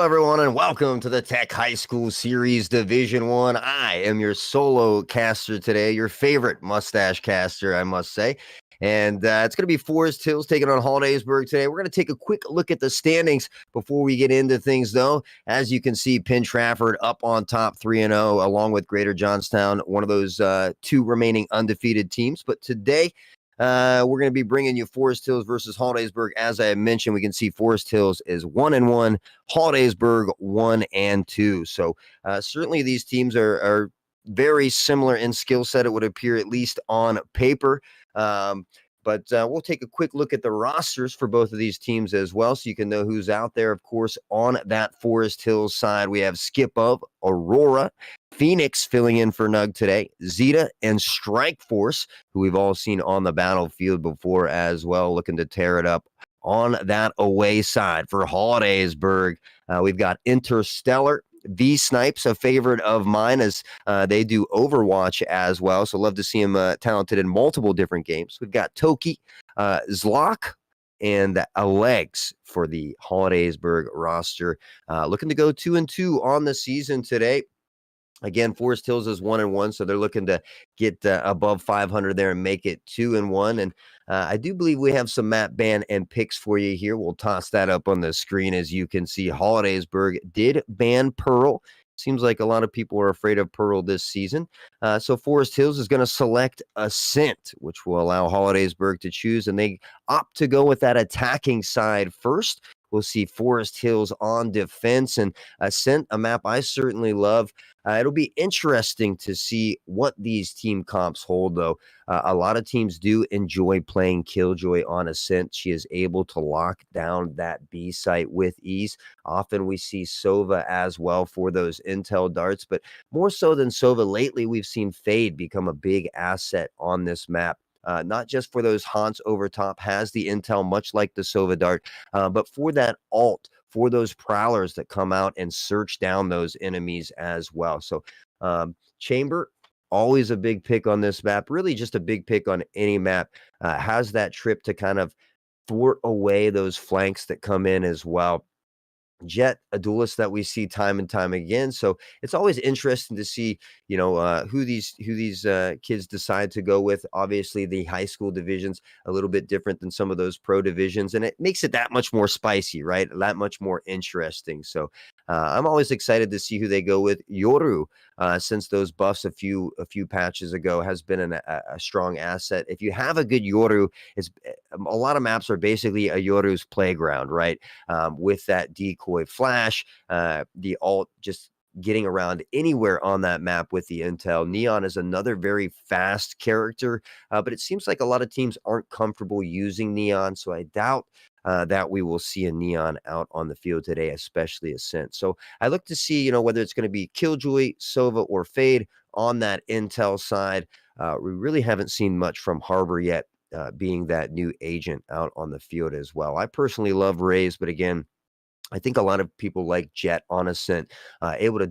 everyone, and welcome to the Tech High School Series Division One. I am your solo caster today, your favorite mustache caster, I must say. And it's going to be Forest Hills taking on Hollidaysburg today. We're going to take a quick look at the standings before we get into things, though. As you can see, Penn Trafford up on top 3-0, along with Greater Johnstown, one of those two remaining undefeated teams. But today, we're going to be bringing you Forest Hills versus Hollidaysburg. As I mentioned, we can see Forest Hills is 1-1, Hollidaysburg 1-2. So certainly these teams are very similar in skill set. It would appear, at least on paper. But we'll take a quick look at the rosters for both of these teams as well, so you can know who's out there. Of course, on that Forest Hills side, we have Skip of Aurora, Phoenix filling in for Nug today, Zeta and Strike Force, who we've all seen on the battlefield before as well, looking to tear it up on that away side. For Hollidaysburg, we've got Interstellar, V Snipes, a favorite of mine, as they do Overwatch as well. So love to see him talented in multiple different games. We've got Toki, Zlock, and Alex for the Hollidaysburg roster. Looking to go 2-2 on the season today. Again, Forest Hills is 1-1, so they're looking to get above 500 there and make it 2-1. And I do believe we have some map ban and picks for you here. We'll toss that up on the screen. As you can see, Hollidaysburg did ban Pearl. Seems like a lot of people are afraid of Pearl this season. So Forest Hills is going to select Ascent, which will allow Hollidaysburg to choose, and they opt to go with that attacking side first. We'll see Forest Hills on defense, and Ascent, a map I certainly love. It'll be interesting to see what these team comps hold, though. A lot of teams do enjoy playing Killjoy on Ascent. She is able to lock down that B site with ease. Often we see Sova as well for those intel darts, but more so than Sova lately, we've seen Fade become a big asset on this map. Not just for those haunts over top, has the intel, much like the Sova dart, but for that alt, for those prowlers that come out and search down those enemies as well. So Chamber, always a big pick on this map, really just a big pick on any map. Has that trip to kind of thwart away those flanks that come in as well. Jet, a duelist that we see time and time again. So it's always interesting to see, who these kids decide to go with. Obviously, the high school divisions a little bit different than some of those pro divisions, and it makes it that much more spicy, right? That much more interesting. So I'm always excited to see who they go with. Yoru, since those buffs a few patches ago, has been a strong asset. If you have a good Yoru, it's a lot of maps are basically a Yoru's playground, right? With that decoy flash, the alt just getting around anywhere on that map with the intel. Neon is another very fast character, but it seems like a lot of teams aren't comfortable using Neon, so I doubt that we will see a Neon out on the field today, especially Ascent. So I look to see, whether it's going to be Killjoy, Sova, or Fade on that intel side. We really haven't seen much from Harbor yet, being that new agent out on the field as well. I personally love Raze, but again, I think a lot of people like Jet on Ascent, able to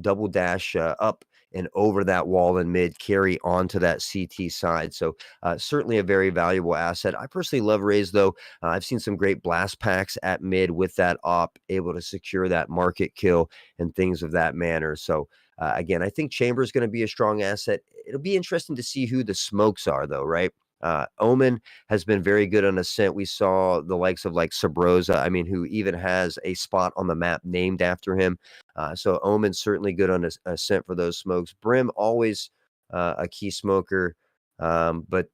double dash up and over that wall in mid, carry onto that CT side. So certainly a very valuable asset. I personally love Raze, though. I've seen some great blast packs at mid with that op, able to secure that market kill and things of that manner. So again, I think Chamber is going to be a strong asset. It'll be interesting to see who the smokes are, though, right? Omen has been very good on Ascent. We saw the likes of like Sabrosa, who even has a spot on the map named after him. So Omen's certainly good on Ascent for those smokes. Brim, always a key smoker. But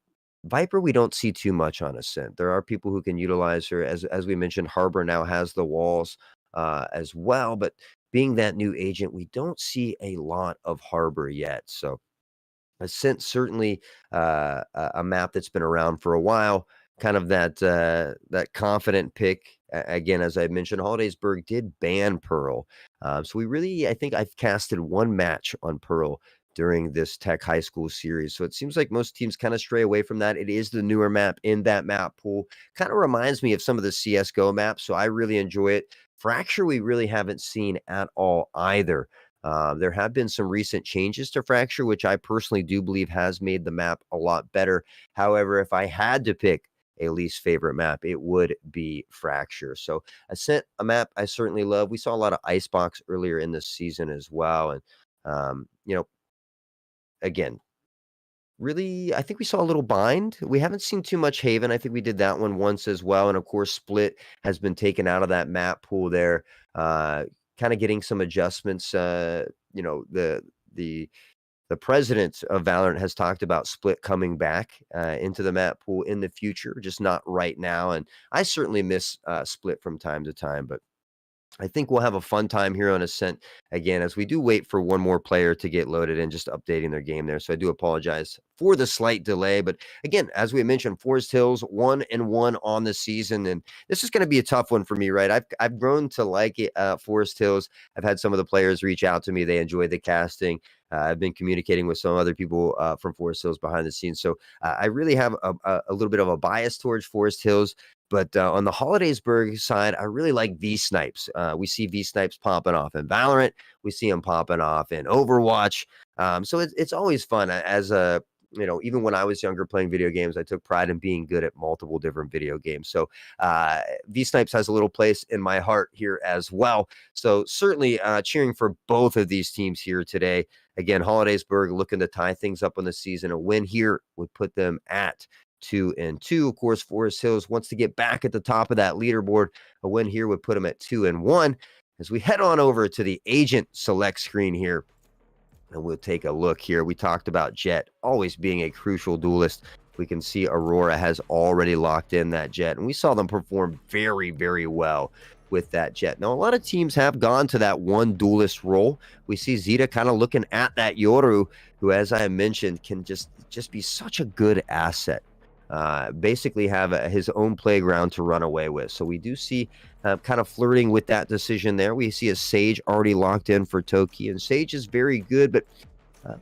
Viper, we don't see too much on Ascent. There are people who can utilize her. As we mentioned, Harbor now has the walls as well. But being that new agent, we don't see a lot of Harbor yet. So Ascent, certainly a map that's been around for a while, kind of that confident pick. Again, as I mentioned, Hollidaysburg did ban Pearl. So I think I've casted one match on Pearl during this Tech High School series. So it seems like most teams kind of stray away from that. It is the newer map in that map pool. Kind of reminds me of some of the CSGO maps, so I really enjoy it. Fracture, we really haven't seen at all either. There have been some recent changes to Fracture, which I personally do believe has made the map a lot better. However, if I had to pick a least favorite map, it would be Fracture. So Ascent, a map I certainly love. We saw a lot of Icebox earlier in the season as well. And, again, really, I think we saw a little Bind. We haven't seen too much Haven. I think we did that one once as well. And of course, Split has been taken out of that map pool there, kind of getting some adjustments. The president of Valorant has talked about Split coming back into the map pool in the future, just not right now. And I certainly miss Split from time to time, but I think we'll have a fun time here on Ascent again as we do wait for one more player to get loaded and just updating their game there. So I do apologize for the slight delay. But again, as we mentioned, Forest Hills 1-1 on the season. And this is going to be a tough one for me, right? I've grown to like it, Forest Hills. I've had some of the players reach out to me. They enjoy the casting. I've been communicating with some other people from Forest Hills behind the scenes. So I really have a little bit of a bias towards Forest Hills. But on the Hollidaysburg side, I really like V-Snipes. We see V-Snipes popping off in Valorant. We see them popping off in Overwatch. So it's always fun. Even when I was younger playing video games, I took pride in being good at multiple different video games. So V-Snipes has a little place in my heart here as well. So certainly cheering for both of these teams here today. Again, Hollidaysburg looking to tie things up on the season. A win here would put them at 2-2. Of course, Forest Hills wants to get back at the top of that leaderboard. A win here would put them at 2-1. As we head on over to the agent select screen here, and we'll take a look here. We talked about Jett always being a crucial duelist. We can see Aurora has already locked in that Jett, and we saw them perform very, very well with that Jett. Now, a lot of teams have gone to that one duelist role. We see Zeta kind of looking at that Yoru, who, as I mentioned, can just be such a good asset. Basically have his own playground to run away with. So we do see kind of flirting with that decision there. We see a Sage already locked in for Toki, and Sage is very good, but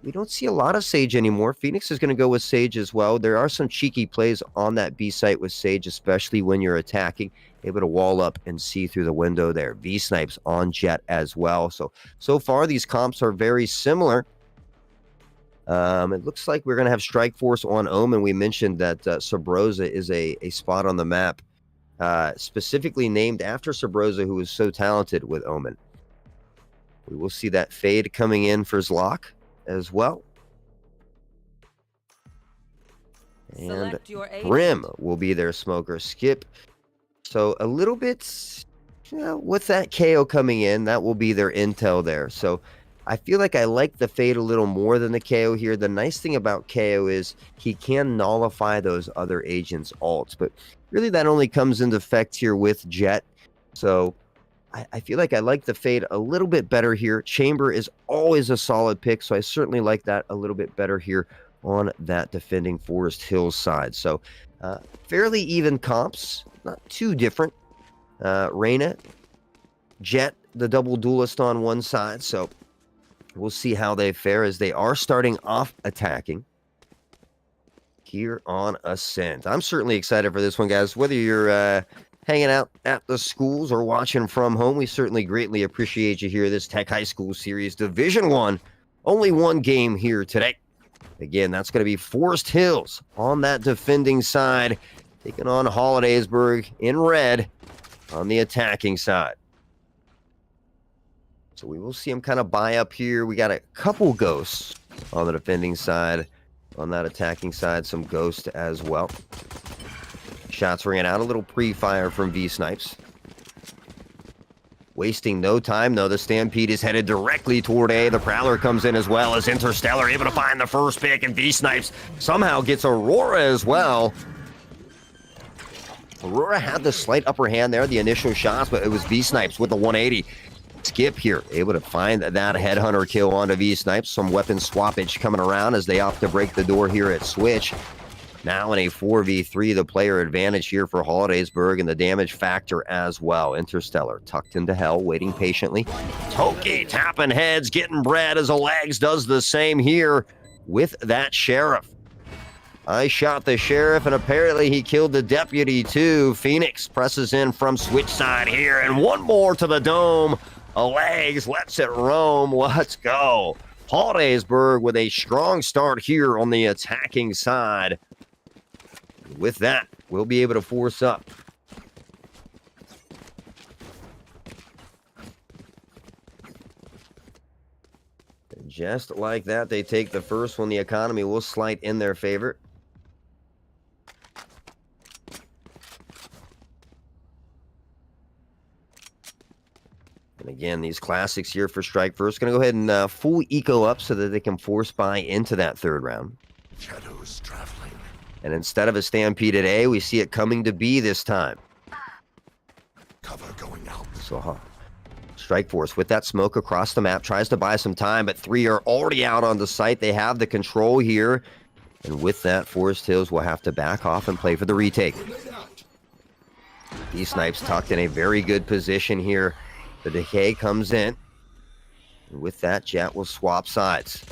we don't see a lot of Sage anymore. Phoenix is going to go with Sage as well. There are some cheeky plays on that B site with Sage, especially when you're attacking, able to wall up and see through the window there. V-Snipes on Jett as well. So far, these comps are very similar. It looks like we're going to have Strike Force on Omen. We mentioned that Sabrosa is a spot on the map specifically named after Sabrosa, who is so talented with Omen. We will see that Fade coming in for Zlock as well. And Brim will be their smoker. Skip. So a little bit, with that KO coming in, that will be their intel there. So I feel like I like the Fade a little more than the KO here. The nice thing about KO is he can nullify those other agents' ults, but really that only comes into effect here with Jett. So I feel like I like the Fade a little bit better here. Chamber is always a solid pick, so I certainly like that a little bit better here on that defending Forest Hills side. So fairly even comps, not too different. Reyna, Jett, the double duelist on one side, so we'll see how they fare as they are starting off attacking here on Ascent. I'm certainly excited for this one, guys. Whether you're hanging out at the schools or watching from home, we certainly greatly appreciate you here. This Tech High School Series Division 1, only one game here today. Again, that's going to be Forest Hills on that defending side, taking on Hollidaysburg in red on the attacking side. So we will see him kind of buy up here. We got a couple ghosts on the defending side. On that attacking side, some ghosts as well. Shots ringing out. A little pre-fire from V-Snipes. Wasting no time, though. The Stampede is headed directly toward A. The Prowler comes in as well as Interstellar, able to find the first pick, and V-Snipes somehow gets Aurora as well. Aurora had the slight upper hand there, the initial shots, but it was V-Snipes with the 180. Skip here, able to find that headhunter kill onto V-Snipes. Some weapon swappage coming around as they opt to break the door here at Switch. Now in a 4v3, the player advantage here for Hollidaysburg and the damage factor as well. Interstellar tucked into hell, waiting patiently. Toki tapping heads, getting bread as Alegs does the same here with that Sheriff. I shot the Sheriff, and apparently he killed the Deputy too. Phoenix presses in from Switch side here, and one more to the dome. Alegs lets it roam. Let's go. Hollidaysburg with a strong start here on the attacking side. With that, we'll be able to force up. And just like that, they take the first one. The economy will slide in their favor. And again, these classics here for Strike First. Going to go ahead and full eco up so that they can force buy into that third round. Shadows traveling. And instead of a Stampede at A, we see it coming to B this time. Cover going out. So Strike Force with that smoke across the map tries to buy some time, but 3 are already out on the site. They have the control here. And with that, Forest Hills will have to back off and play for the retake. B-Snipes tucked in a very good position here. The decay comes in. And with that, Jet will swap sides.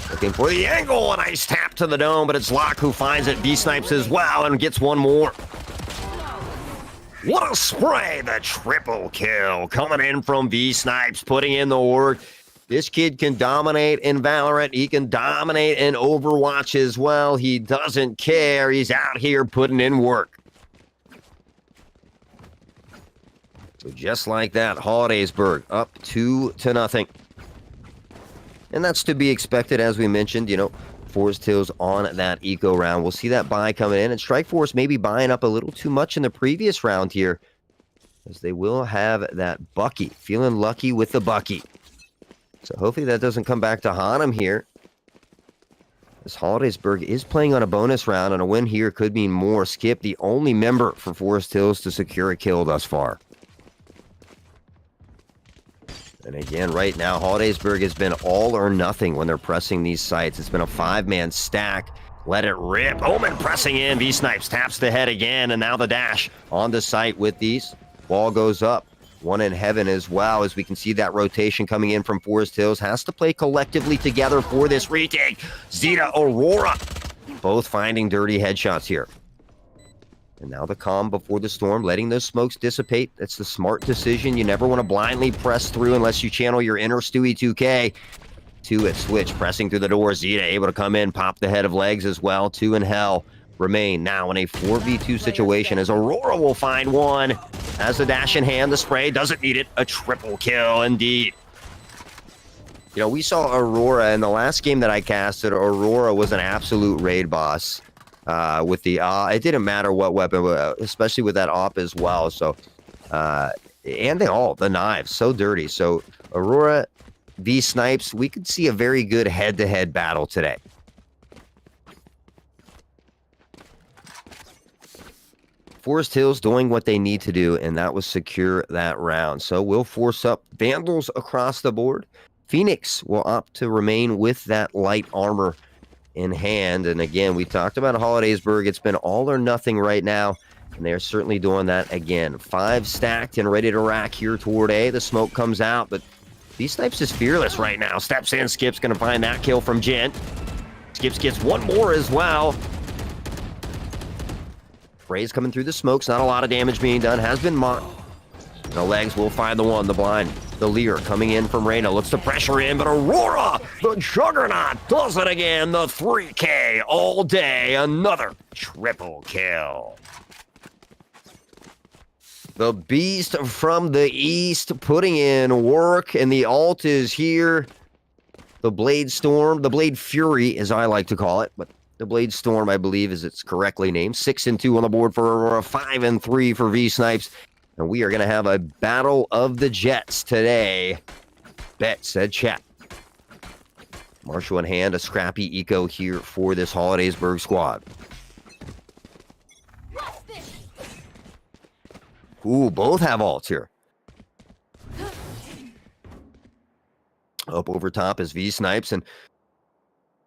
Looking for the angle. A nice tap to the dome, but it's Locke who finds it. B-Snipes as well and gets one more. What a spray. The triple kill coming in from B-Snipes, putting in the work. This kid can dominate in Valorant. He can dominate in Overwatch as well. He doesn't care. He's out here putting in work. So just like that, Hollidaysburg up 2-0. And that's to be expected, as we mentioned, Forest Hills on that eco round. We'll see that buy coming in, and Strike Force maybe buying up a little too much in the previous round here, as they will have that Bucky. Feeling lucky with the Bucky. So hopefully that doesn't come back to haunt him here. As Hollidaysburg is playing on a bonus round, and a win here could mean more. Skip, the only member for Forest Hills to secure a kill thus far. And again, right now, Hollidaysburg has been all or nothing when they're pressing these sites. It's been a 5-man stack. Let it rip. Omen pressing in. V-Snipes taps the head again, and now the dash on the site with these. Ball goes up. One in heaven as well, as we can see that rotation coming in from Forest Hills. Has to play collectively together for this retake. Zeta, Aurora, both finding dirty headshots here. And now the calm before the storm, letting those smokes dissipate. That's the smart decision. You never want to blindly press through unless you channel your inner Stewie 2K. 2 at switch, pressing through the door. Zeta able to come in, pop the head of legs as well. 2 in hell remain now in a 4v2 situation, as Aurora will find one. Has the dash in hand, the spray doesn't need it. A triple kill indeed. We saw Aurora in the last game that I casted. Aurora was an absolute raid boss. With the it didn't matter what weapon, especially with that op as well. So and the knives, so dirty. So Aurora v Snipes, we could see a very good head-to-head battle today. Forest Hills doing what they need to do, and that was secure that round. So we'll force up Vandals across the board. Phoenix will opt to remain with that light armor in hand. And again, we talked about Hollidaysburg. It's been all or nothing right now, and they're certainly doing that again. 5 stacked and ready to rack here toward A. The smoke comes out, but B-Snipes is fearless right now. Steps in. Skip's going to find that kill from Gent. Skips gets one more as well. Spray's coming through the smokes. Not a lot of damage being done. Has been mocked. The legs will find the one, the blind. The Lear coming in from Reyna. Looks to pressure in, but Aurora, the Juggernaut, does it again. The 3K all day. Another triple kill. The Beast from the East putting in work, and the ult is here. The Blade Storm, the Blade Fury, as I like to call it, but the Blade Storm, I believe, is its correctly named. 6-2 on the board for Aurora, 5-3 for V-Snipes. And we are going to have a battle of the Jets today. Bet, said chat. Marshall in hand, a scrappy eco here for this Hollidaysburg squad. Ooh, both have ults here. Up over top is V-Snipes, and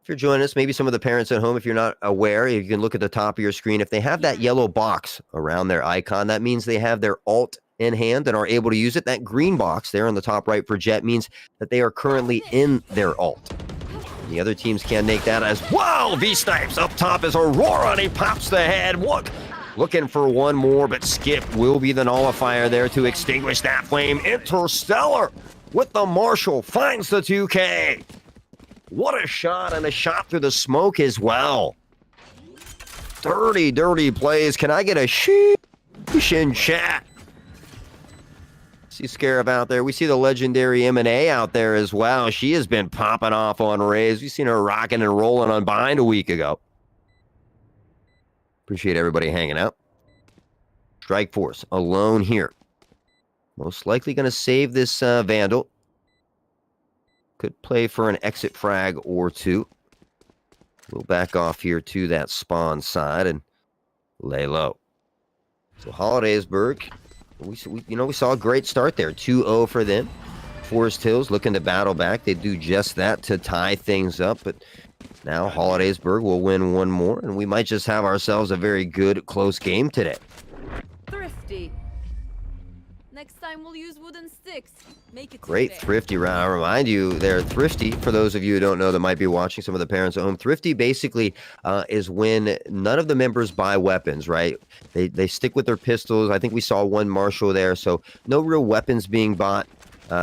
if you're joining us, maybe some of the parents at home, if you're not aware, you can look at the top of your screen. If they have that yellow box around their icon, that means they have their ult in hand and are able to use it. That green box there on the top right for Jet means that they are currently in their ult. And the other teams can make that as well. V-Snipes up top is Aurora, and he pops the head. Looking for one more, but Skip will be the nullifier there to extinguish that flame. Interstellar with the Marshall finds the 2K. What a shot, and a shot through the smoke as well. Dirty, dirty plays. Can I get a sheesh in chat? See Scarab out there. We see the legendary M&A out there as well. She has been popping off on Rays. We've seen her rocking and rolling on Bind a week ago. Appreciate everybody hanging out. Strike Force alone here. Most likely going to save this Vandal. Could play for an exit frag or two. We'll back off here to that spawn side and lay low. So Hollidaysburg, we saw a great start there. 2-0 for them. Forest Hills looking to battle back. They do just that to tie things up, but now Hollidaysburg will win one more, and we might just have ourselves a very good, close game today. Thrifty. Next time we'll use wooden sticks. Make it Great fair. Thrifty round. I remind you, they're Thrifty. For those of you who don't know that might be watching, some of the parents at home, Thrifty basically is when none of the members buy weapons, right? They stick with their pistols. I think we saw one Marshall there, so no real weapons being bought.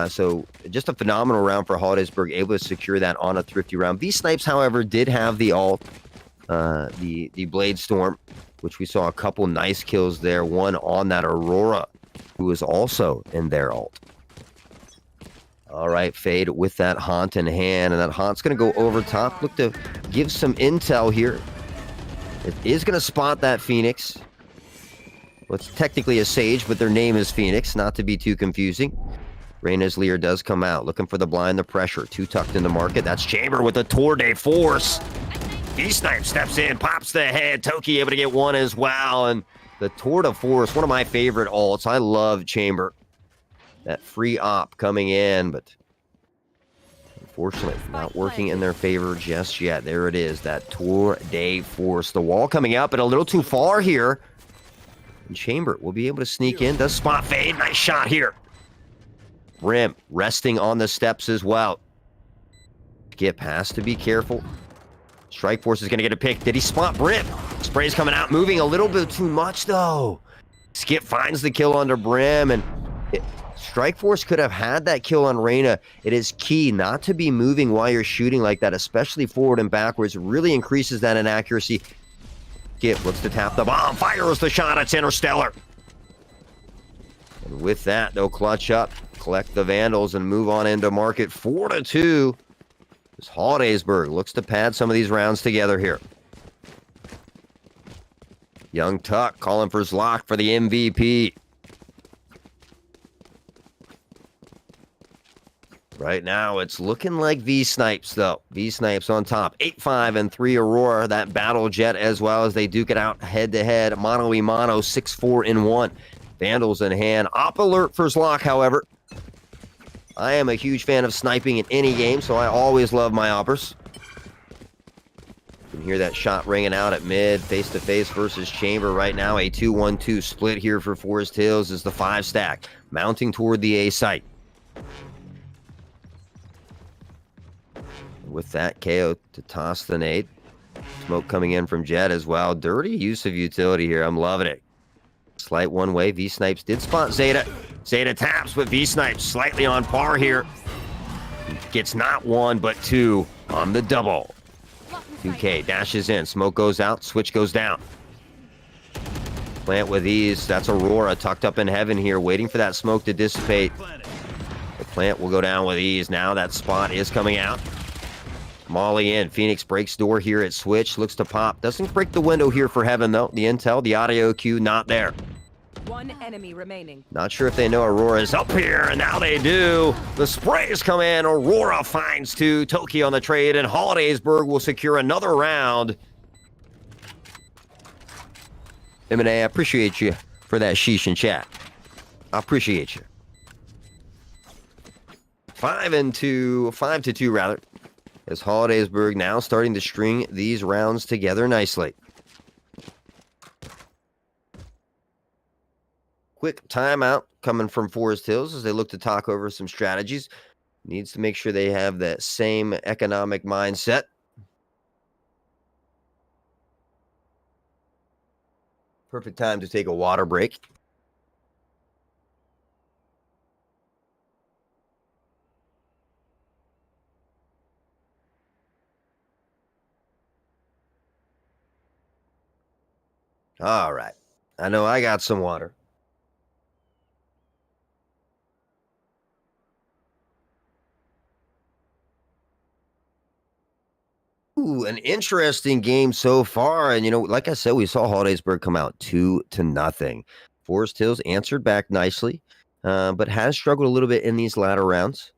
So just a phenomenal round for Hollidaysburg, able to secure that on a Thrifty round. V-Snipes, however, did have the ult, the Blade Storm, which we saw a couple nice kills there. One on that Aurora, who was also in their ult. All right, Fade with that Haunt in hand, and that Haunt's going to go over top. Look to give some intel here. It is going to spot that Phoenix. Well, it's technically a Sage, but their name is Phoenix, not to be too confusing. Reyna's Lear does come out, looking for the blind, the pressure. Two tucked in the market. That's Chamber with the Tour de Force. V-Snipe steps in, pops the head. Toki able to get one as well, and the Tour de Force, one of my favorite ults. I love Chamber. That free op coming in, but unfortunately not working in their favor just yet. There it is, that Tour de Force. The wall coming up, but a little too far here. And Chamber will be able to sneak in. Does spot Fade. Nice shot here. Rim resting on the steps as well. Skip has to be careful. Strike Force is going to get a pick. Did he spot Brim? Spray's coming out, moving a little bit too much, though. Skip finds the kill under Brim, and Strike Force could have had that kill on Reyna. It is key not to be moving while you're shooting like that, especially forward and backwards. It really increases that inaccuracy. Skip looks to tap the bomb. Fires the shot. It's Interstellar. And with that, they'll clutch up, collect the Vandals, and move on into market 4-2. As Hollidaysburg looks to pad some of these rounds together here. Young Tuck calling for Zlock for the MVP. Right now, it's looking like V-Snipes, though. V-Snipes on top. 8-5 and 3 Aurora. That battle jet as well as they duke it out head-to-head. Mono-y-mono, 6-4 in 1. Vandals in hand. Op alert for Zlock, however. I am a huge fan of sniping in any game, so I always love my oppers. You can hear that shot ringing out at mid. Face-to-face versus Chamber right now. A 2-1-2 split here for Forest Hills is the 5-stack. Mounting toward the A site. With that, KO to toss the nade. Smoke coming in from Jet as well. Dirty use of utility here. I'm loving it. Slight one way. V-Snipes did spot Zeta. Zeta taps, but V-Snipes slightly on par here. Gets not one, but two on the double. 2K dashes in. Smoke goes out. Switch goes down. Plant with ease. That's Aurora tucked up in heaven here, waiting for that smoke to dissipate. The plant will go down with ease. Now that spot is coming out. Molly in. Phoenix breaks door here at Switch. Looks to pop. Doesn't break the window here for Heaven, though. The intel, the audio cue, not there. One enemy remaining. Not sure if they know Aurora is up here, and now they do. The sprays come in. Aurora finds two. Toki on the trade, and Hollidaysburg will secure another round. M&A, I appreciate you for that sheesh in chat. I appreciate you. 5-2 rather. As Hollidaysburg now starting to string these rounds together nicely. Quick timeout coming from Forest Hills as they look to talk over some strategies. Needs to make sure they have that same economic mindset. Perfect time to take a water break. All right. I know I got some water. Ooh, an interesting game so far. And, like I said, we saw Hollidaysburg come out 2-0. Forest Hills answered back nicely, but has struggled a little bit in these latter rounds.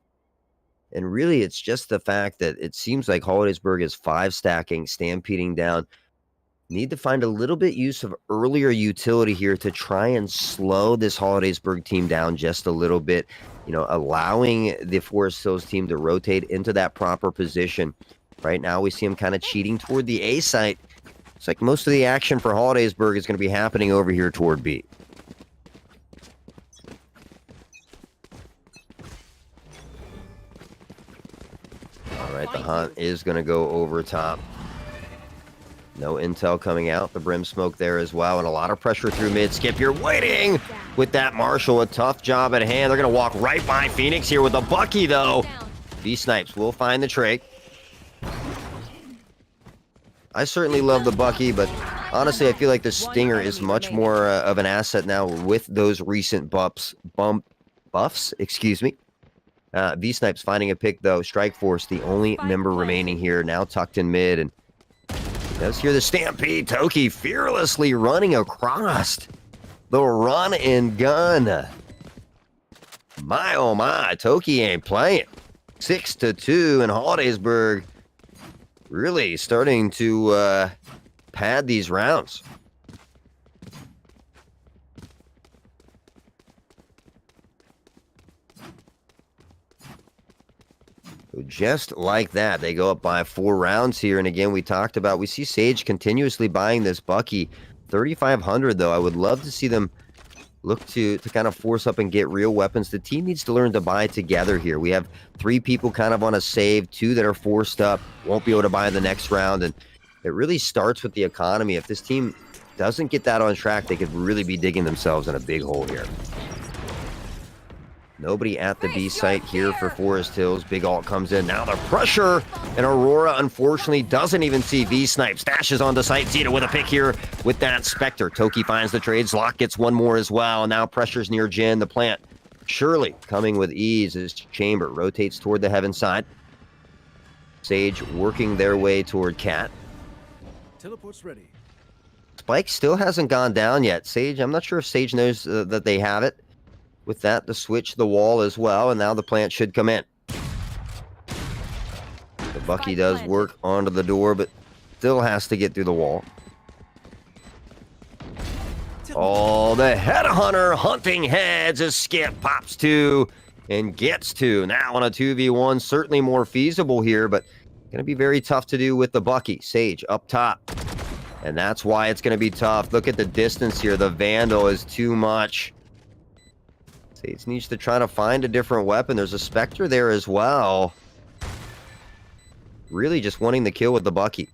And really, it's just the fact that it seems like Hollidaysburg is 5-stacking, stampeding down. Need to find a little bit use of earlier utility here to try and slow this Hollidaysburg team down just a little bit, allowing the Forest Hills team to rotate into that proper position. Right now, we see them kind of cheating toward the A site. It's like most of the action for Hollidaysburg is going to be happening over here toward B. All right, the hunt is going to go over top. No intel coming out. The brim smoke there as well, and a lot of pressure through mid. Skip, you're waiting with that Marshall. A tough job at hand. They're going to walk right by Phoenix here with the Bucky, though. V-Snipes will find the trait. I certainly love the Bucky, but honestly, I feel like the Stinger is much more of an asset now with those recent buffs. Excuse me. V-Snipes finding a pick, though. Strike Force, the only member remaining here, now tucked in mid, and let's hear the stampede. TEC fearlessly running across the run and gun. My, oh my, TEC ain't playing. 6-2, and Hollidaysburg really starting to pad these rounds. Just like that, they go up by 4 rounds here. And again, we see Sage continuously buying this Bucky. 3,500, though. I would love to see them look to kind of force up and get real weapons. The team needs to learn to buy together here. We have 3 people kind of on a save, 2 that are forced up, won't be able to buy the next round. And it really starts with the economy. If this team doesn't get that on track, they could really be digging themselves in a big hole here. Nobody at the B site here for Forest Hills. Big ult comes in. Now the pressure. And Aurora, unfortunately, doesn't even see V-Snipe. Stashes onto site. Zeta with a pick here with that Spectre. TEC finds the trades. Lock gets one more as well. And now pressure's near Jin. The plant surely coming with ease as Chamber rotates toward the heaven side. Sage working their way toward Cat. Teleport's ready. Spike still hasn't gone down yet. Sage, I'm not sure if Sage knows that they have it. With that, to switch the wall as well, and now the plant should come in. The Bucky does work onto the door, but still has to get through the wall. Oh, the Headhunter hunting heads as Skip pops 2 and gets 2. Now on a 2v1, certainly more feasible here, but going to be very tough to do with the Bucky. Sage up top, and that's why it's going to be tough. Look at the distance here. The Vandal is too much. Sage needs to try to find a different weapon. There's a Spectre there as well. Really just wanting the kill with the Bucky.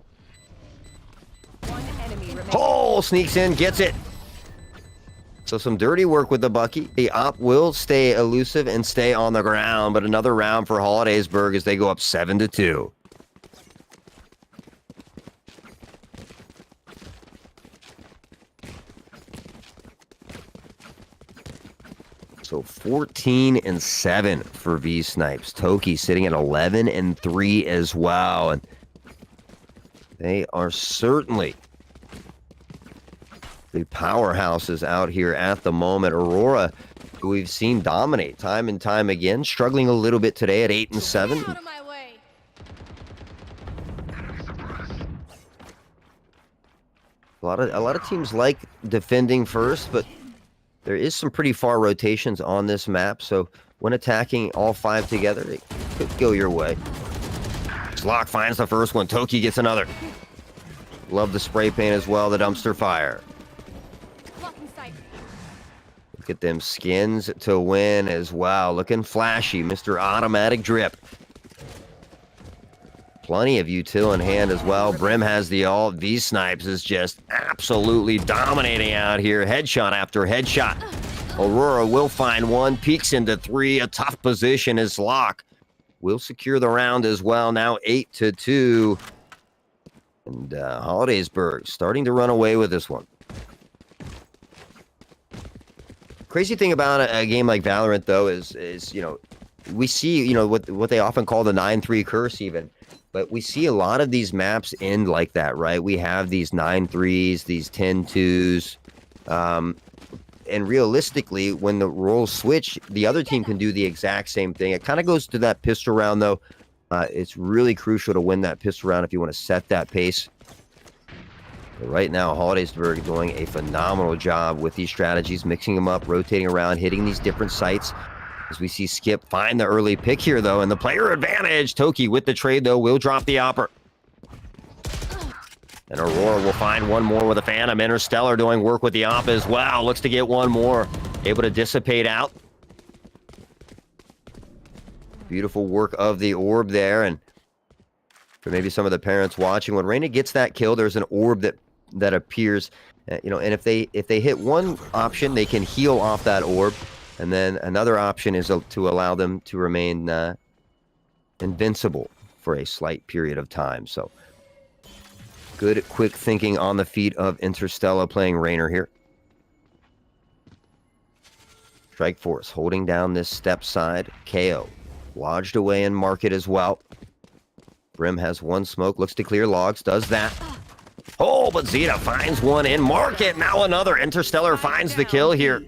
Oh, sneaks in, gets it. So some dirty work with the Bucky. The op will stay elusive and stay on the ground, but another round for Hollidaysburg as they go up 7-2. So 14-7 for V-Snipes. TEC sitting at 11-3 as well. And they are certainly the powerhouses out here at the moment. Aurora, who we've seen dominate time and time again, struggling a little bit today at 8-7. Out of my way. A lot of teams like defending first, but there is some pretty far rotations on this map, so when attacking all 5 together, it could go your way. Slock finds the first one. TEC gets another. Love the spray paint as well, the dumpster fire. Look at them skins to win as well. Looking flashy, Mr. Automatic Drip. Plenty of util in hand as well. Brim has the ult. V-Snipes is just absolutely dominating out here. Headshot after headshot. Aurora will find one. Peeks into 3. A tough position as Lock will secure the round as well. Now 8-2. And Hollidaysburg starting to run away with this one. Crazy thing about a game like Valorant, though, is you know, we see, you know, what they often call the 9-3 curse even. But we see a lot of these maps end like that, right? We have these 9-3s, these 10-2s. And realistically, when the roles switch, the other team can do the exact same thing. It kind of goes to that pistol round, though. It's really crucial to win that pistol round if you want to set that pace. But right now, Hollidaysburg doing a phenomenal job with these strategies, mixing them up, rotating around, hitting these different sites. As we see Skip find the early pick here, though, and the player advantage. Toki with the trade, though, will drop the opper. And Aurora will find one more with a Phantom. Interstellar doing work with the op as well. Looks to get one more. Able to dissipate out. Beautiful work of the orb there. And for maybe some of the parents watching, when Reyna gets that kill, there's an orb that appears. You know, and if they hit one option, they can heal off that orb. And then another option is to allow them to remain invincible for a slight period of time. So good, quick thinking on the feet of Interstellar playing Raynor here. Strike Force holding down this step side. KO lodged away in market as well. Brim has one smoke, looks to clear logs, does that. Oh, but Zeta finds one in market. Now another. Interstellar finds the kill here.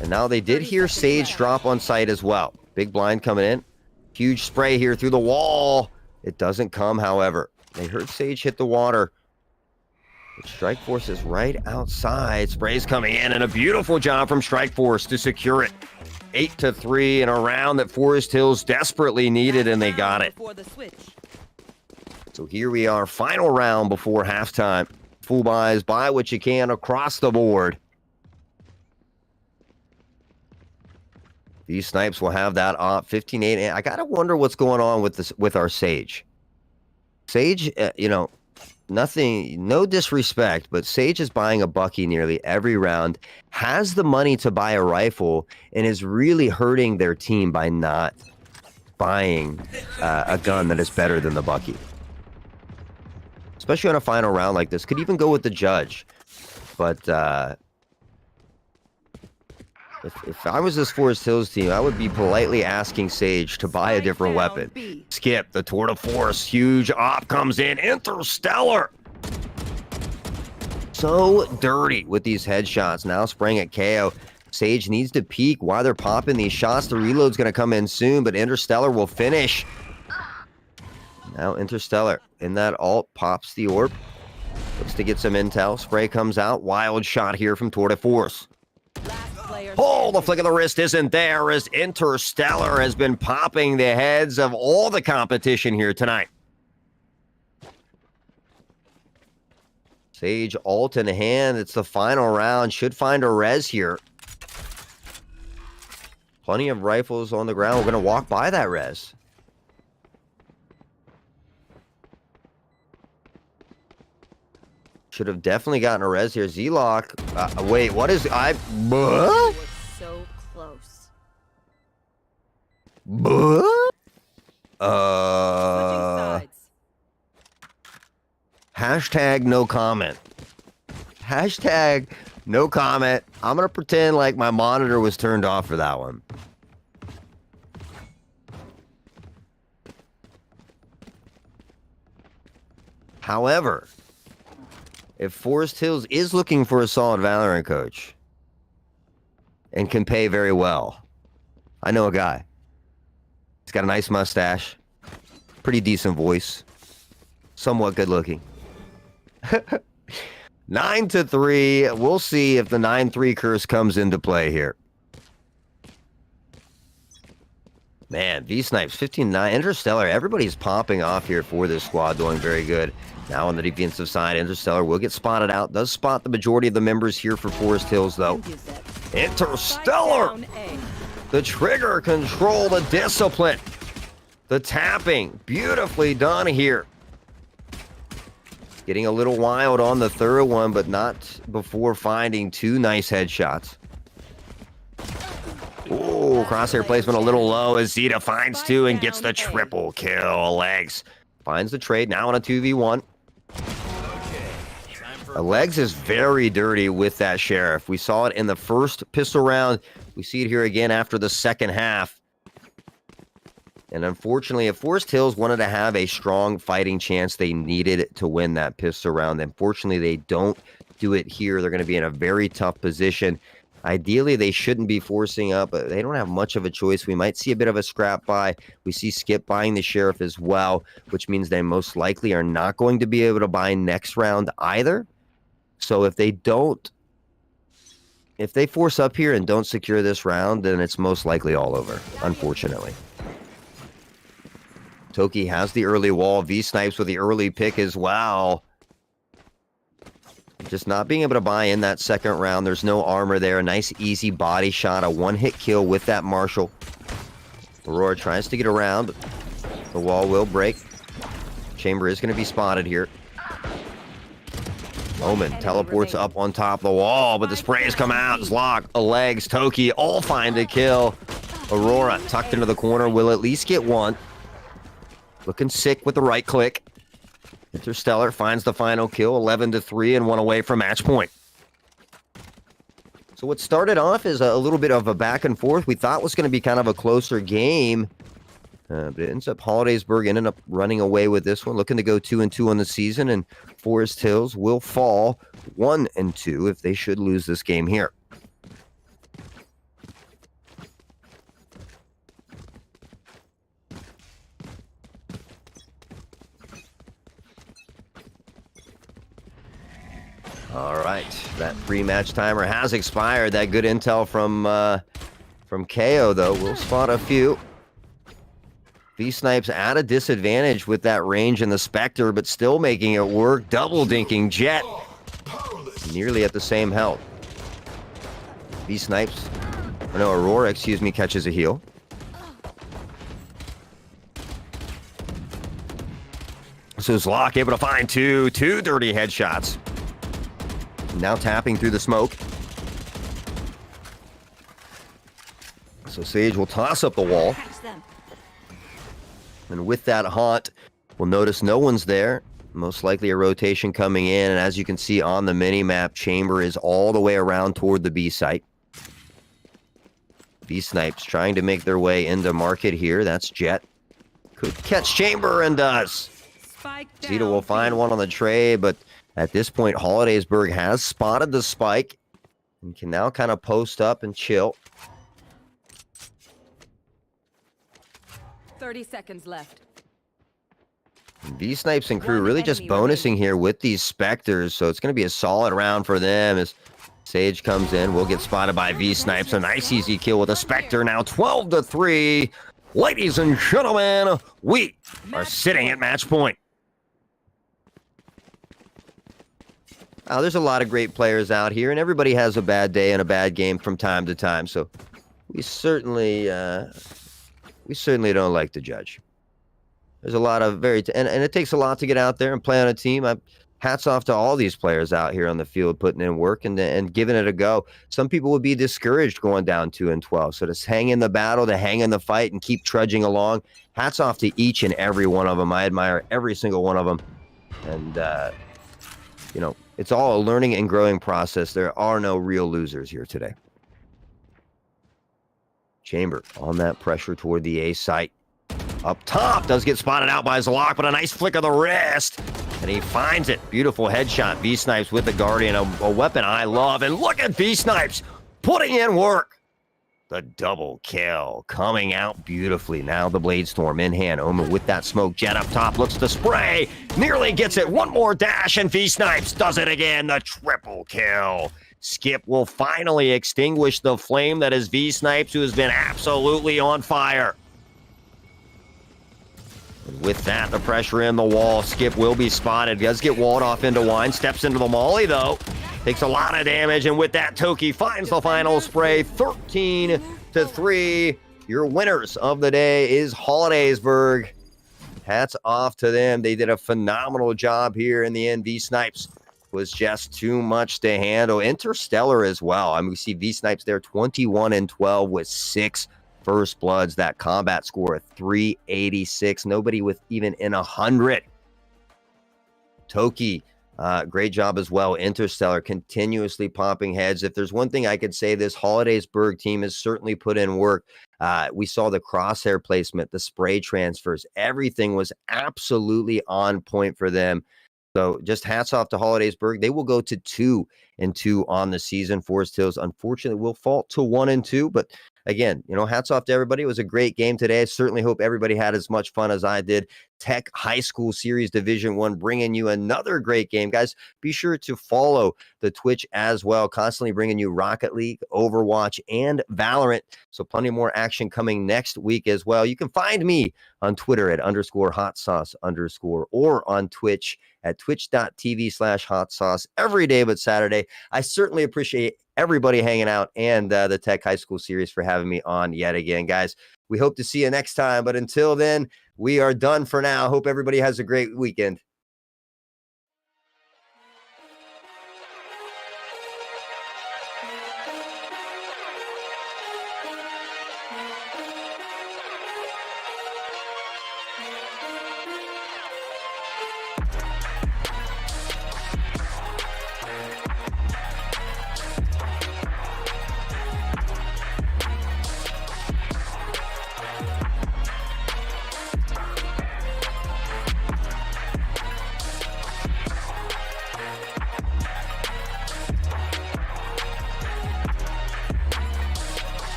And now they did hear Sage drop on site as well. Big blind coming in. Huge spray here through the wall. It doesn't come, however. They heard Sage hit the water. But Strike Force is right outside. Spray's coming in, and a beautiful job from Strike Force to secure it. 8-3 in a round that Forest Hills desperately needed, and they got it. So here we are, final round before halftime. Full buys, buy what you can across the board. These snipes will have that op 15-8. I gotta wonder what's going on with this with our Sage. Sage, you know, nothing, no disrespect, but Sage is buying a Bucky nearly every round, has the money to buy a rifle, and is really hurting their team by not buying a gun that is better than the Bucky. Especially on a final round like this. Could even go with the Judge. But if I was this Forest Hills team, I would be politely asking Sage to buy a different weapon. Skip, the tour de force. Huge op comes in. Interstellar. So dirty with these headshots. Now spraying at KO. Sage needs to peek while they're popping these shots. The reload's going to come in soon, but Interstellar will finish. Now Interstellar in that ult pops the orb. Looks to get some intel. Spray comes out. Wild shot here from Tour de Force. Oh, the flick of the wrist isn't there as Interstellar has been popping the heads of all the competition here tonight. Sage ult in hand. It's the final round. Should find a res here. Plenty of rifles on the ground. We're going to walk by that res. Should have definitely gotten a res here. Z-Lock. Wait, what is... So close. Hashtag no comment. Hashtag no comment. I'm going to pretend like my monitor was turned off for that one. However, if Forest Hills is looking for a solid Valorant coach and can pay very well, I know a guy. He's got a nice mustache, pretty decent voice, somewhat good looking. 9-3. We'll see if the 9-3 curse comes into play here. Man, V-Snipes 15-9. Interstellar, everybody's popping off here for this squad, doing very good. Now on the defensive side, Interstellar will get spotted out. Does spot the majority of the members here for Forest Hills, though. Interstellar! The trigger control, the discipline. The tapping, beautifully done here. Getting a little wild on the third one, but not before finding two nice headshots. Ooh, crosshair placement a little low as Zeta finds two and gets the triple kill. Legs finds the trade now on a 2v1. Legs is very dirty with that Sheriff. We saw it in the first pistol round. We see it here again after the second half. And unfortunately, if Forest Hills wanted to have a strong fighting chance, they needed to win that pistol round. Unfortunately, they don't do it here. They're going to be in a very tough position. Ideally, they shouldn't be forcing up, but they don't have much of a choice. We might see a bit of a scrap buy. We see Skip buying the Sheriff as well, which means they most likely are not going to be able to buy next round either. So if they force up here and don't secure this round, then it's most likely all over, unfortunately. Toki has the early wall. V-Snipes with the early pick as well. Just not being able to buy in that second round. There's no armor there. A nice easy body shot. A one-hit kill with that Marshall. Aurora tries to get around, but the wall will break. Chamber is going to be spotted here. Omen teleports up on top of the wall, but the sprays come out. Zlock, Legs, Toki all find a kill. Aurora tucked into the corner will at least get one. Looking sick with the right click. Interstellar finds the final kill, 11-3, and one away from match point. So what started off as a little bit of a back and forth we thought was going to be kind of a closer game. But it ends up Hollidaysburg ended up running away with this one, looking to go 2-2 on the season, and Forest Hills will fall 1-2 if they should lose this game here. All right, that pre-match timer has expired. That good intel from KO, though. We'll spot a few. V-Snipes at a disadvantage with that range and the Spectre, but still making it work. Double dinking Jet. Nearly at the same health. V-Snipes, or no, Aurora, excuse me, catches a heal. So Zlock able to find two dirty headshots. Now tapping through the smoke. So Sage will toss up the wall. And with that haunt, we'll notice no one's there. Most likely a rotation coming in. And as you can see on the mini-map, Chamber is all the way around toward the B site. V-Snipes trying to make their way into market here. That's Jet. Could catch Chamber and does. Zeta will find one on the tray, but at this point, Hollidaysburg has spotted the spike and can now kind of post up and chill. 30 seconds left. V-Snipes and crew really just bonusing here with these Spectres, so it's going to be a solid round for them as Sage comes in. Will get spotted by V-Snipes. A nice easy kill with a Spectre. Now 12-3. Ladies and gentlemen, we are sitting at match point. There's a lot of great players out here, and everybody has a bad day and a bad game from time to time. So we certainly don't like to judge. There's a lot of and it takes a lot to get out there and play on a team. Hats off to all these players out here on the field putting in work and giving it a go. Some people would be discouraged going down 2-12. So to hang in the battle, to hang in the fight, and keep trudging along. Hats off to each and every one of them. I admire every single one of them, and it's all a learning and growing process. There are no real losers here today. Chamber on that pressure toward the A site. Up top, does get spotted out by Zlock, but a nice flick of the wrist. And he finds it. Beautiful headshot. V-Snipes with the Guardian, a weapon I love. And look at V-Snipes putting in work. The double kill coming out beautifully. Now the Blade Storm in hand. Omen with that smoke. Jet up top looks to spray. Nearly gets it. One more dash and V-Snipes does it again. The triple kill. Skip will finally extinguish the flame that is V-Snipes, who has been absolutely on fire. And with that, the pressure in the wall. Skip will be spotted. Does get walled off into Wine. Steps into the molly, though. Takes a lot of damage, and with that, Toki finds the final spray. 13-3. Your winners of the day is Hollidaysburg. Hats off to them. They did a phenomenal job here in the end. V-Snipes was just too much to handle. Interstellar as well. I mean, we see V-Snipes there 21-12 with 6 first bloods. That combat score of 386. Nobody with even in 100. Toki Great job as well. Interstellar continuously popping heads. If there's one thing I could say, this Holidaysburg team has certainly put in work. We saw the crosshair placement, the spray transfers, everything was absolutely on point for them. So just hats off to Holidaysburg. They will go to 2-2 on the season. Forest Hills, unfortunately, will fall to 1-2. But again, hats off to everybody. It was a great game today. I certainly hope everybody had as much fun as I did. Tech High School Series Division 1 bringing you another great game. Guys, be sure to follow the Twitch as well. Constantly bringing you Rocket League, Overwatch, and Valorant. So plenty more action coming next week as well. You can find me on Twitter at _hotsauce_ or on Twitch at twitch.tv/hotsauce every day but Saturday. I certainly appreciate everybody hanging out and the Tech High School Series for having me on yet again, guys. We hope to see you next time. But until then, we are done for now. Hope everybody has a great weekend.